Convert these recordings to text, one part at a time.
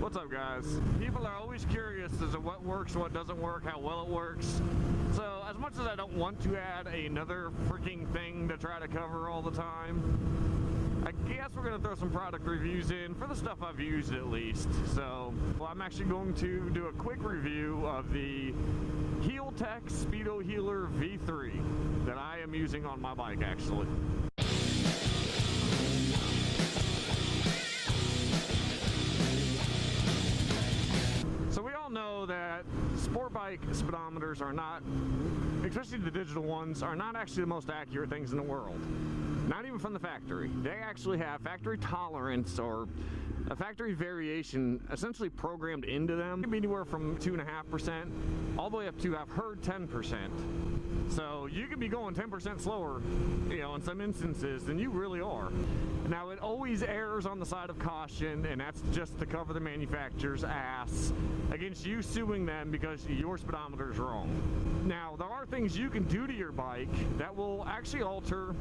What's up, guys? People are always curious as to what works, what doesn't work, how well it works. So as much as I don't want to add another freaking thing to try to cover all the time, I guess we're going to throw some product reviews in for the stuff I've used at least. So I'm actually going to do a quick review of the Healtech Speedohealer V3 that I am using on my bike actually. So we all know that sport bike speedometers are not, especially the digital ones, are not actually the most accurate things in the world. Not even from the factory. They actually have factory tolerance or a factory variation essentially programmed into them. It can be anywhere from 2.5% all the way up to, I've heard, 10%. So you could be going 10% slower, you know, in some instances than you really are. Now it always errs on the side of caution, and that's just to cover the manufacturer's ass against you suing them because your speedometer is wrong. Now there are things you can do to your bike that will actually alter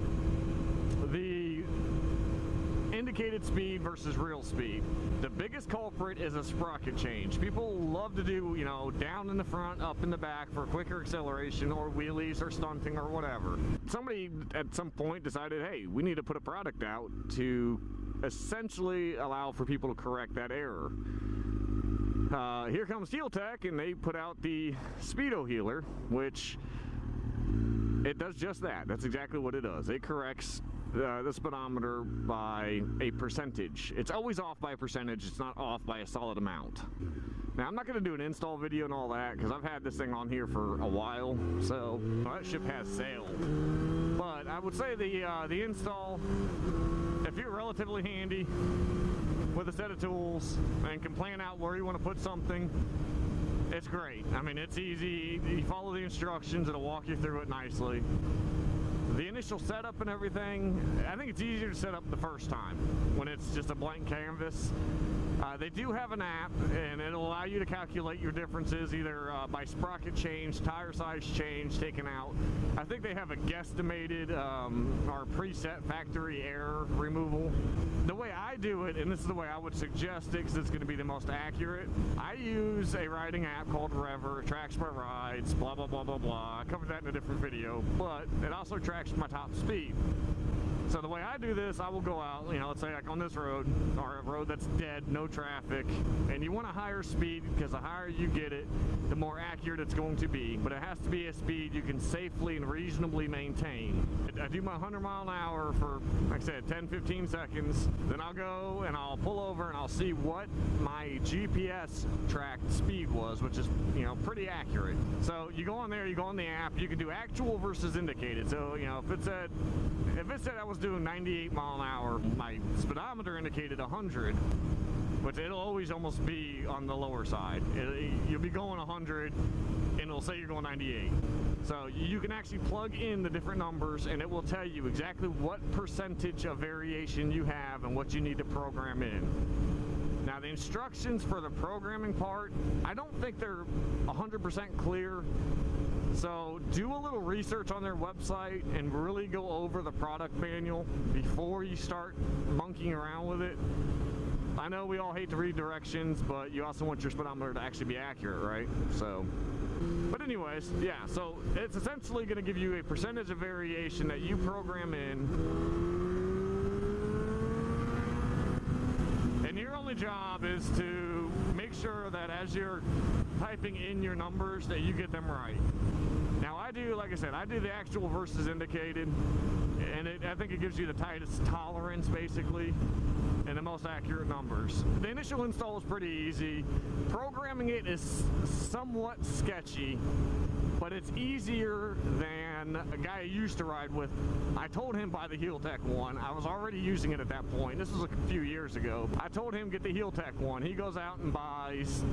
the indicated speed versus real speed. The biggest culprit is a sprocket change. People love to do, you know, down in the front, up in the back for quicker acceleration or wheelies or stunting or whatever. Somebody at some point decided, hey, we need to put a product out to essentially allow for people to correct that error. Here comes Healtech, and they put out the Speedohealer, which it does just that. That's exactly what it does. It corrects the speedometer by a percentage. It's always off by a percentage. It's not off by a solid amount. Now I'm not going to do an install video and all that because I've had this thing on here for a while, so that ship has sailed. But I would say the install, if you're relatively handy with a set of tools and can plan out where you want to put something, it's great. I mean, it's easy. You follow the instructions, it'll walk you through it nicely. The initial setup and everything, I think it's easier to set up the first time when it's just a blank canvas. They do have an app, and it'll allow you to calculate your differences either by sprocket change, tire size change taken out. I think they have a guesstimated or preset factory error removal. The way I do it, and this is the way I would suggest it because it's going to be the most accurate, I use a riding app called Rever, tracks my rides, blah, blah, blah, blah, blah. I covered that in a different video, but it also tracks my top speed. So the way I do this, I will go out, you know, let's say like on this road, or a road that's dead, no traffic, and you want a higher speed because the higher you get it, the more accurate it's going to be. But it has to be a speed you can safely and reasonably maintain. I do my 100 mile an hour for, like I said, 10-15 seconds. Then I'll go and I'll pull over and I'll see what my GPS tracked speed was, which is, you know, pretty accurate. So you go on there, you go on the app, you can do actual versus indicated. So, you know, if it said I was doing 98 mile an hour, my speedometer indicated 100, but it'll always almost be on the lower side. You'll be going 100 and it'll say you're going 98. So you can actually plug in the different numbers and it will tell you exactly what percentage of variation you have and what you need to program in. Now the instructions for the programming part, I don't think they're 100% clear. So do a little research on their website and really go over the product manual before you start monkeying around with it. I know we all hate to read directions, but you also want your speedometer to actually be accurate, right? So, but anyways, yeah, so it's essentially going to give you a percentage of variation that you program in. And your only job is to make sure that as you're typing in your numbers that you get them right. Now I do, like I said, I do the actual versus indicated, and I think it gives you the tightest tolerance basically and the most accurate numbers. The initial install is pretty easy. Programming it is somewhat sketchy, but it's easier than a guy I used to ride with. I told him buy the Healtech one. I was already using it at that point. This was a few years ago. I told him get the Healtech one. He goes out and buys,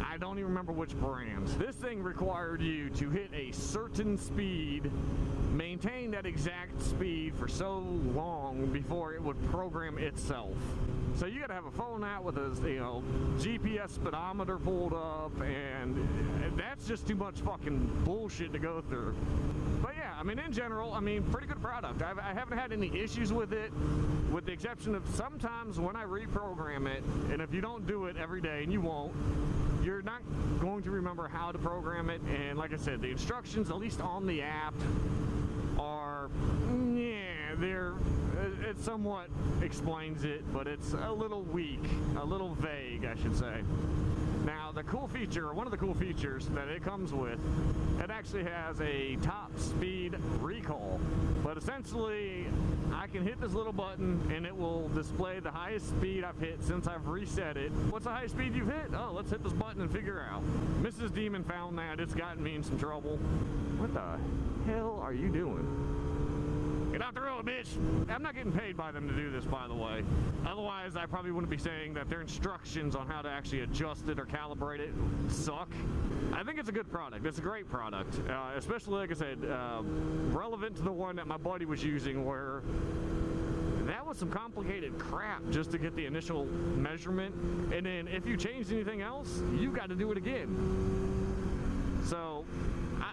I don't even remember which brand. This thing required you to hit a certain speed, maintain that exact speed for so long before it would program itself. So you got to have a phone out with a GPS speedometer pulled up, and that's just too much fucking bullshit to go through. But yeah, I mean, in general, I mean, pretty good product. I haven't had any issues with it, with the exception of sometimes when I reprogram it, and if you don't do it every day, and you won't, you're not going to remember how to program it. And like I said, the instructions, at least on the app, are, yeah, it somewhat explains it, but it's a little weak, a little vague, I should say. Now, the cool feature, or one of the cool features that it comes with, it actually has a top speed recall. But essentially, I can hit this little button and it will display the highest speed I've hit since I've reset it. What's the highest speed you've hit? Oh, let's hit this button and figure out. Mrs. Demon found that. It's gotten me in some trouble. What the hell are you doing? Get out the road, bitch! I'm not getting paid by them to do this, by the way. Otherwise, I probably wouldn't be saying that their instructions on how to actually adjust it or calibrate it suck. I think it's a good product. It's a great product. Especially, like I said, relevant to the one that my buddy was using, where that was some complicated crap just to get the initial measurement. And then if you changed anything else, you got to do it again. So,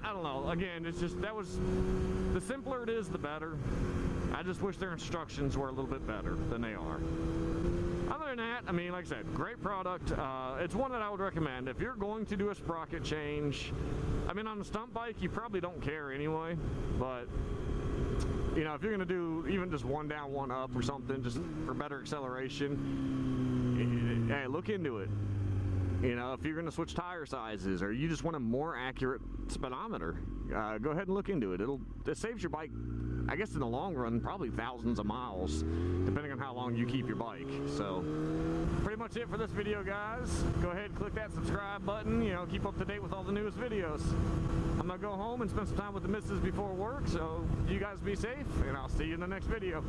I don't know. Again, it's just, that was, the simpler it is, the better. I just wish their instructions were a little bit better than they are. Other than that, I mean, like I said, great product. It's one that I would recommend. If you're going to do a sprocket change, I mean, on a stunt bike, you probably don't care anyway, but, you know, if you're going to do even just one down, one up or something, just for better acceleration, hey, look into it. You know, if you're going to switch tire sizes, or you just want a more accurate speedometer, go ahead and look into it. It saves your bike, I guess in the long run, probably thousands of miles, depending on how long you keep your bike. So, pretty much it for this video, guys. Go ahead and click that subscribe button, you know, keep up to date with all the newest videos. I'm going to go home and spend some time with the missus before work, so you guys be safe, and I'll see you in the next video.